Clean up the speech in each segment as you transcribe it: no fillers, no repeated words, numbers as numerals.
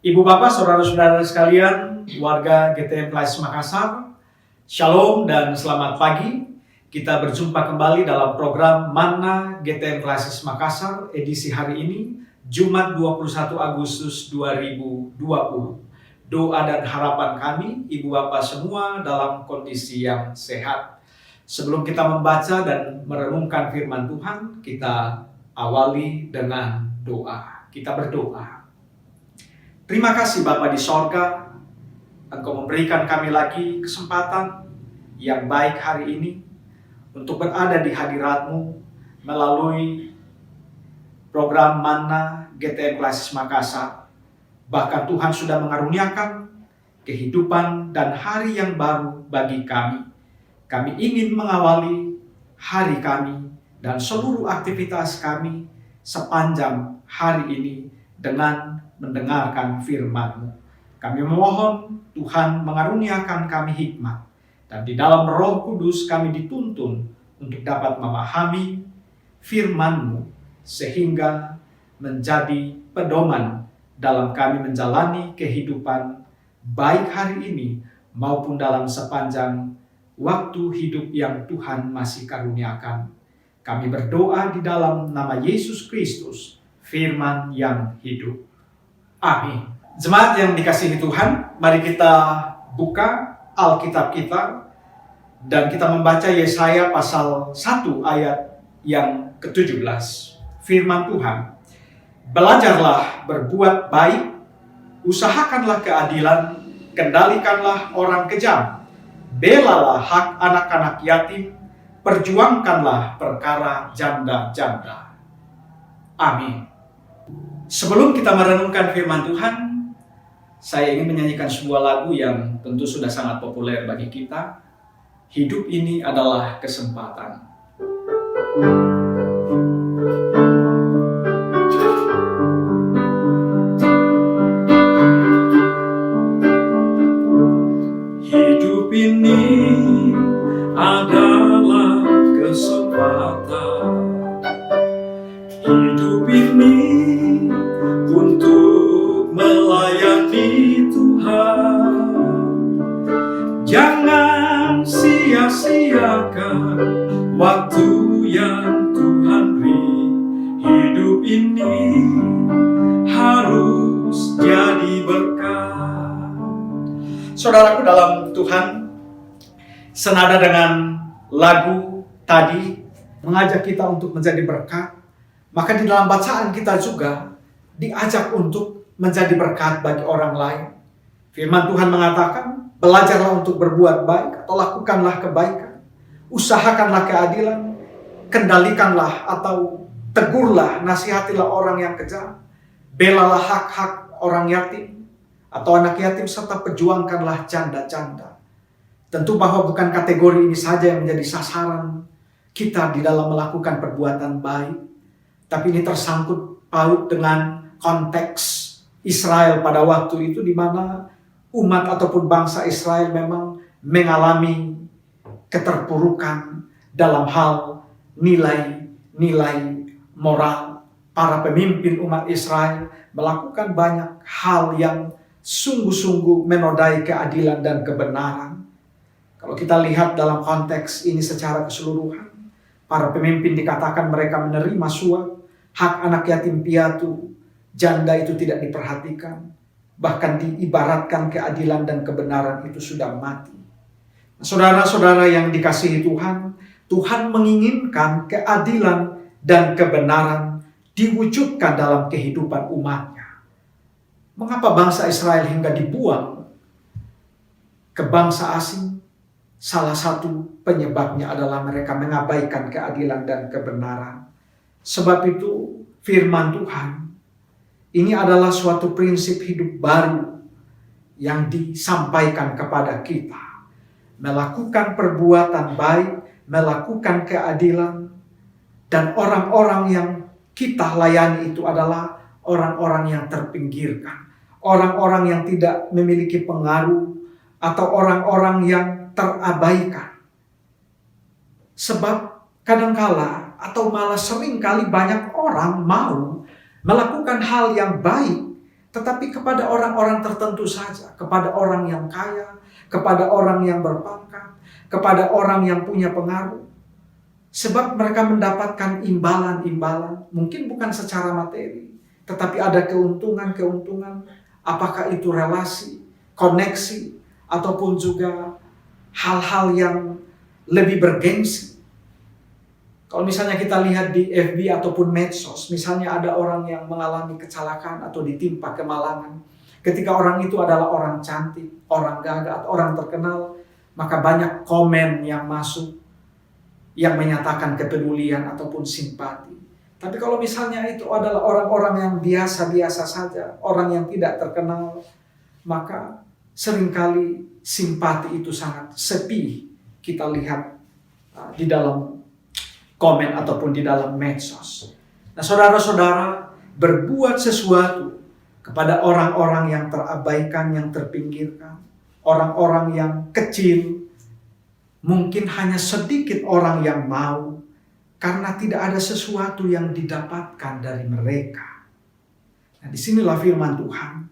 Ibu Bapak, saudara-saudara sekalian, warga GTM Place Makassar, Shalom dan selamat pagi. Kita berjumpa kembali dalam program Manna GTM Place Makassar edisi hari ini, Jumat 21 Agustus 2020. Doa dan harapan kami, Ibu Bapak semua dalam kondisi yang sehat. Sebelum kita membaca dan merenungkan firman Tuhan, kita awali dengan doa. Kita berdoa. Terima kasih Bapa di sorga, Engkau memberikan kami lagi kesempatan yang baik hari ini untuk berada di hadirat-Mu melalui program Manna GTM Place Makassar. Bahkan Tuhan sudah mengaruniakan kehidupan dan hari yang baru bagi kami. Kami ingin mengawali hari kami dan seluruh aktivitas kami sepanjang hari ini dengan mendengarkan firman-Mu. Kami memohon Tuhan mengaruniakan kami hikmat, dan di dalam Roh Kudus kami dituntun untuk dapat memahami firman-Mu sehingga menjadi pedoman dalam kami menjalani kehidupan baik hari ini maupun dalam sepanjang waktu hidup yang Tuhan masih karuniakan. Kami berdoa di dalam nama Yesus Kristus, firman yang hidup. Amin. Jemaat yang dikasihi Tuhan, mari kita buka Alkitab kita dan kita membaca Yesaya pasal 1 ayat yang ke-17. Firman Tuhan, belajarlah berbuat baik, usahakanlah keadilan, kendalikanlah orang kejam, belalah hak anak-anak yatim, perjuangkanlah perkara janda-janda. Amin. Sebelum kita merenungkan firman Tuhan, saya ingin menyanyikan sebuah lagu yang tentu sudah sangat populer bagi kita. Hidup ini adalah kesempatan. Hidup ini adalah kesempatan. Hidup ini untuk melayani Tuhan. Jangan sia-siakan waktu yang Tuhan beri. Hidup ini harus jadi berkat. Saudaraku dalam Tuhan, senada dengan lagu tadi mengajak kita untuk menjadi berkat, maka di dalam bacaan kita juga diajak untuk menjadi berkat bagi orang lain. Firman Tuhan mengatakan, belajarlah untuk berbuat baik atau lakukanlah kebaikan. Usahakanlah keadilan, kendalikanlah atau tegurlah, nasihatilah orang yang kejam. Belalah hak-hak orang yatim atau anak yatim serta perjuangkanlah janda-janda. Tentu bahwa bukan kategori ini saja yang menjadi sasaran kita di dalam melakukan perbuatan baik, tapi ini tersangkut paut dengan konteks Israel pada waktu itu, di mana umat ataupun bangsa Israel memang mengalami keterpurukan dalam hal nilai-nilai moral. Para pemimpin umat Israel melakukan banyak hal yang sungguh-sungguh menodai keadilan dan kebenaran. Kalau kita lihat dalam konteks ini secara keseluruhan, para pemimpin dikatakan mereka menerima suap, hak anak yatim piatu, janda itu tidak diperhatikan. Bahkan diibaratkan keadilan dan kebenaran itu sudah mati. Saudara-saudara yang dikasihi Tuhan, Tuhan menginginkan keadilan dan kebenaran diwujudkan dalam kehidupan umatnya. Mengapa bangsa Israel hingga dibuang ke bangsa asing? Salah satu penyebabnya adalah mereka mengabaikan keadilan dan kebenaran. Sebab itu firman Tuhan ini adalah suatu prinsip hidup baru yang disampaikan kepada kita. Melakukan perbuatan baik, melakukan keadilan, dan orang-orang yang kita layani itu adalah orang-orang yang terpinggirkan. Orang-orang yang tidak memiliki pengaruh atau orang-orang yang terabaikan. Sebab kadangkala atau malah seringkali banyak orang mau melakukan hal yang baik, tetapi kepada orang-orang tertentu saja, kepada orang yang kaya, kepada orang yang berpangkat, kepada orang yang punya pengaruh. Sebab mereka mendapatkan imbalan-imbalan, mungkin bukan secara materi, tetapi ada keuntungan-keuntungan, apakah itu relasi, koneksi, ataupun juga hal-hal yang lebih bergengsi. Kalau misalnya kita lihat di FB ataupun medsos, misalnya ada orang yang mengalami kecelakaan atau ditimpa kemalangan. Ketika orang itu adalah orang cantik, orang gagah, atau orang terkenal, maka banyak komen yang masuk yang menyatakan kepedulian ataupun simpati. Tapi kalau misalnya itu adalah orang-orang yang biasa-biasa saja, orang yang tidak terkenal, maka seringkali simpati itu sangat sepi kita lihat di dalam komen ataupun di dalam medsos. Nah, saudara-saudara, berbuat sesuatu kepada orang-orang yang terabaikan, yang terpinggirkan, orang-orang yang kecil, mungkin hanya sedikit orang yang mau, karena tidak ada sesuatu yang didapatkan dari mereka. Nah, disinilah firman Tuhan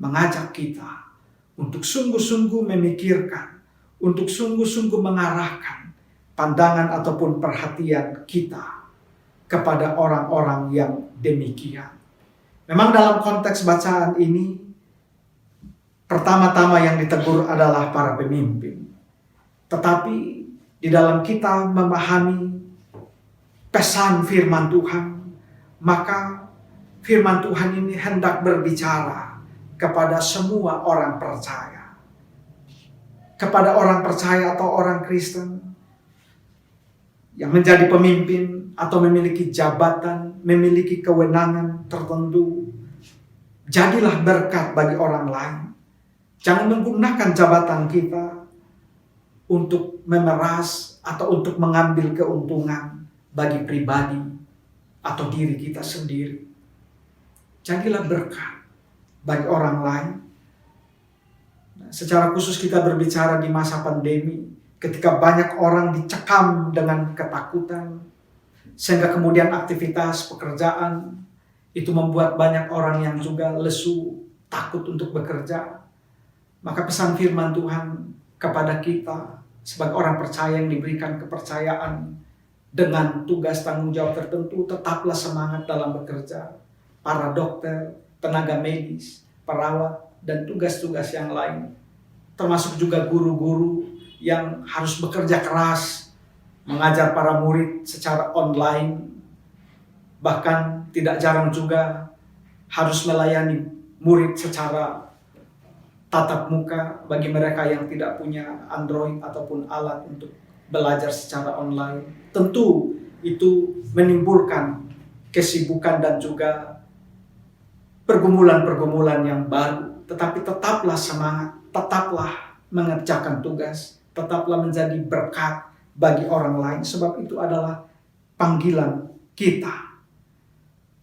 mengajak kita untuk sungguh-sungguh memikirkan, untuk sungguh-sungguh mengarahkan pandangan ataupun perhatian kita kepada orang-orang yang demikian. Memang dalam konteks bacaan ini, pertama-tama yang ditegur adalah para pemimpin. Tetapi di dalam kita memahami pesan firman Tuhan, maka firman Tuhan ini hendak berbicara kepada semua orang percaya. Kepada orang percaya atau orang Kristen yang menjadi pemimpin atau memiliki jabatan, memiliki kewenangan tertentu, jadilah berkat bagi orang lain. Jangan menggunakan jabatan kita untuk memeras atau untuk mengambil keuntungan bagi pribadi atau diri kita sendiri. Jadilah berkat bagi orang lain. Secara khusus kita berbicara di masa pandemi, ketika banyak orang dicekam dengan ketakutan, sehingga kemudian aktivitas pekerjaan itu membuat banyak orang yang juga lesu, takut untuk bekerja. Maka pesan firman Tuhan kepada kita sebagai orang percaya yang diberikan kepercayaan dengan tugas tanggung jawab tertentu, tetaplah semangat dalam bekerja. Para dokter, tenaga medis, perawat, dan tugas-tugas yang lain. Termasuk juga guru-guru yang harus bekerja keras mengajar para murid secara online. Bahkan tidak jarang juga harus melayani murid secara tatap muka bagi mereka yang tidak punya Android ataupun alat untuk belajar secara online. Tentu itu menimbulkan kesibukan dan juga pergumulan-pergumulan yang baru. Tetapi tetaplah semangat, tetaplah mengerjakan tugas, tetaplah menjadi berkat bagi orang lain, sebab itu adalah panggilan kita.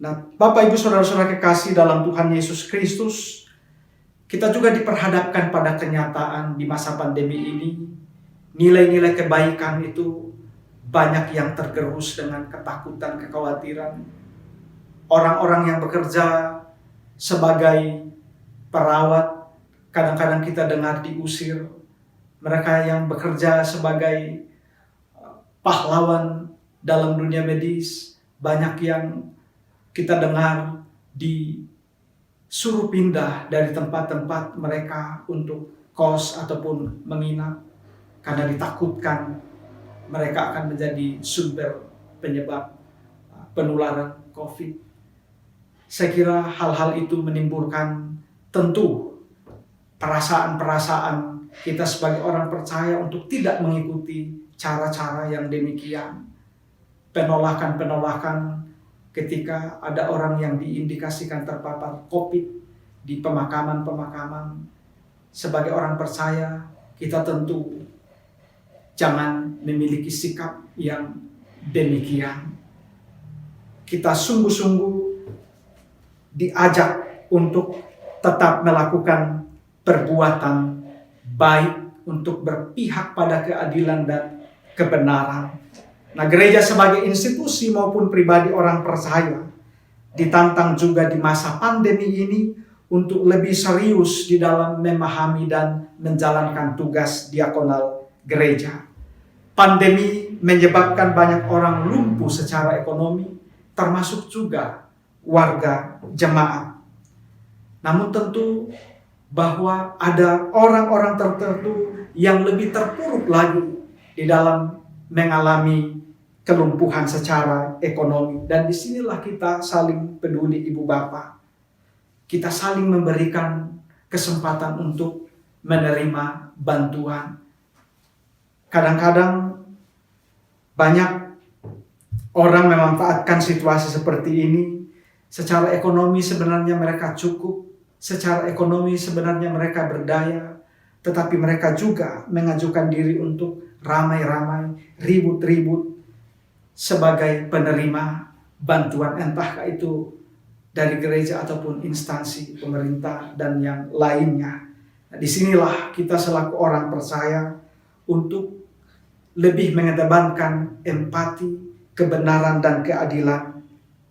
Nah, Bapak Ibu Saudara-saudara kekasih dalam Tuhan Yesus Kristus, kita juga diperhadapkan pada kenyataan di masa pandemi ini, nilai-nilai kebaikan itu banyak yang tergerus dengan ketakutan, kekhawatiran. Orang-orang yang bekerja sebagai perawat, kadang-kadang kita dengar diusir. Mereka yang bekerja sebagai pahlawan dalam dunia medis, banyak yang kita dengar disuruh pindah dari tempat-tempat mereka untuk kos ataupun menginap, karena ditakutkan mereka akan menjadi sumber penyebab penularan COVID. Saya kira hal-hal itu menimbulkan tentu perasaan-perasaan kita sebagai orang percaya untuk tidak mengikuti cara-cara yang demikian. Penolakan-penolakan ketika ada orang yang diindikasikan terpapar COVID di pemakaman-pemakaman. Sebagai orang percaya, kita tentu jangan memiliki sikap yang demikian. Kita sungguh-sungguh diajak untuk tetap melakukan perbuatan baik untuk berpihak pada keadilan dan kebenaran. Nah, gereja sebagai institusi maupun pribadi orang percaya ditantang juga di masa pandemi ini untuk lebih serius di dalam memahami dan menjalankan tugas diakonal gereja. Pandemi menyebabkan banyak orang lumpuh secara ekonomi, termasuk juga warga jemaat. Namun tentu bahwa ada orang-orang tertentu yang lebih terpuruk lagi di dalam mengalami kelumpuhan secara ekonomi. Dan disinilah kita saling peduli ibu bapak. Kita saling memberikan kesempatan untuk menerima bantuan. Kadang-kadang banyak orang memanfaatkan situasi seperti ini. Secara ekonomi sebenarnya mereka cukup. Secara ekonomi sebenarnya mereka berdaya. Tetapi mereka juga mengajukan diri untuk ramai-ramai, ribut-ribut sebagai penerima bantuan, entah itu dari gereja ataupun instansi pemerintah dan yang lainnya. Nah, disinilah kita selaku orang percaya untuk lebih mengedepankan empati, kebenaran dan keadilan,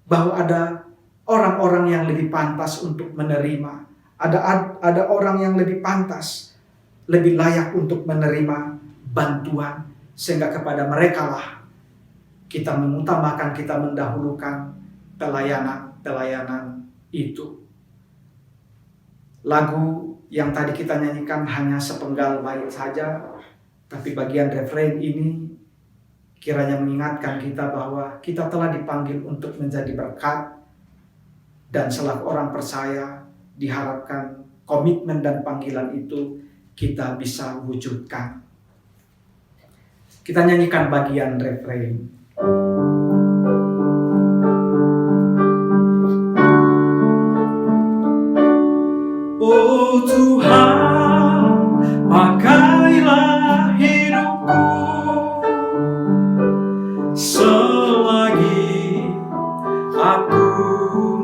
bahwa ada orang-orang yang lebih pantas untuk menerima, ada orang yang lebih pantas, lebih layak untuk menerima bantuan, sehingga kepada mereka lah kita mengutamakan, kita mendahulukan pelayanan itu. Lagu yang tadi kita nyanyikan hanya sepenggal bait saja, tapi bagian refrain ini kiranya mengingatkan kita bahwa kita telah dipanggil untuk menjadi berkat, dan selaku orang percaya diharapkan komitmen dan panggilan itu kita bisa wujudkan. Kita nyanyikan bagian refrain. Oh Tuhan, pakailah hidupku selagi aku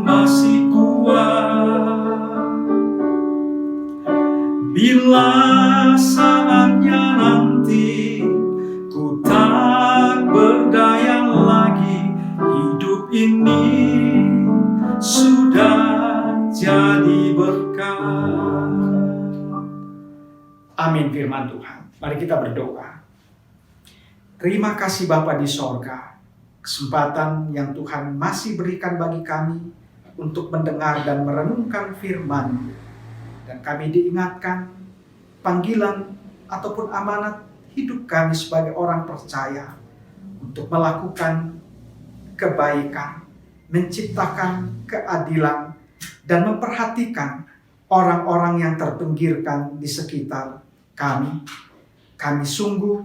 masih kuat. Bila saatnya nanti ku tak berdaya lagi, hidup ini sudah jadi berkat. Amin firman Tuhan. Mari kita berdoa. Terima kasih Bapa di sorga, kesempatan yang Tuhan masih berikan bagi kami untuk mendengar dan merenungkan firman. Dan kami diingatkan panggilan ataupun amanat hidup kami sebagai orang percaya untuk melakukan kebaikan, menciptakan keadilan, dan memperhatikan orang-orang yang terpinggirkan di sekitar kami. Kami sungguh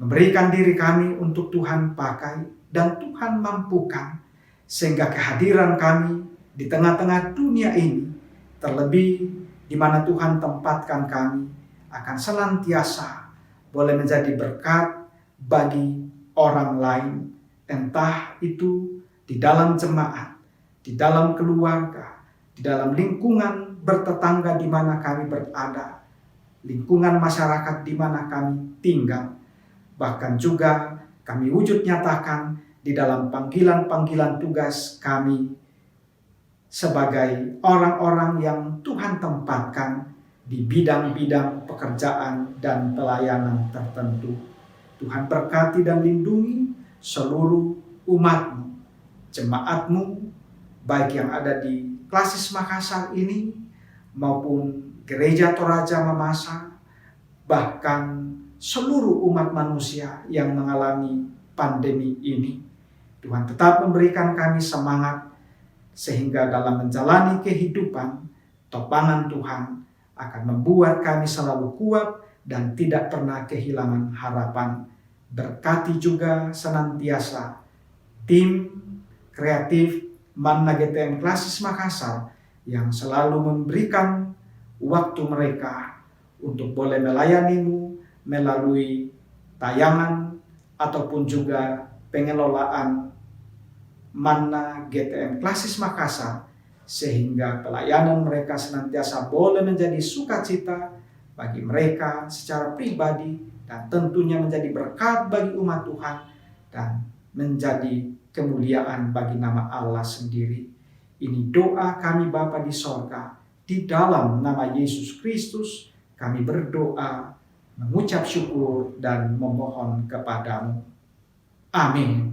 memberikan diri kami untuk Tuhan pakai dan Tuhan mampukan, sehingga kehadiran kami di tengah-tengah dunia ini, terlebih di mana Tuhan tempatkan kami, akan senantiasa boleh menjadi berkat bagi orang lain, entah itu di dalam jemaat, di dalam keluarga, di dalam lingkungan bertetangga di mana kami berada, lingkungan masyarakat di mana kami tinggal, bahkan juga kami wujud nyatakan di dalam panggilan-panggilan tugas kami sebagai orang-orang yang Tuhan tempatkan di bidang-bidang pekerjaan dan pelayanan tertentu. Tuhan berkati dan lindungi seluruh umat-Mu, jemaat-Mu, baik yang ada di Klasis Makassar ini maupun Gereja Toraja Mamasa, bahkan seluruh umat manusia yang mengalami pandemi ini. Tuhan tetap memberikan kami semangat, sehingga dalam menjalani kehidupan, topangan Tuhan akan membuat kami selalu kuat dan tidak pernah kehilangan harapan. Berkati juga senantiasa tim kreatif Manna GTM Klasis Makassar yang selalu memberikan waktu mereka untuk boleh melayani-Mu melalui tayangan ataupun juga pengelolaan Manna GTM Klasis Makassar, sehingga pelayanan mereka senantiasa boleh menjadi sukacita bagi mereka secara pribadi, dan tentunya menjadi berkat bagi umat Tuhan dan menjadi kemuliaan bagi nama Allah sendiri. Ini doa kami Bapa di sorga, Di dalam nama Yesus Kristus kami berdoa, mengucap syukur dan memohon kepadamu. Amin.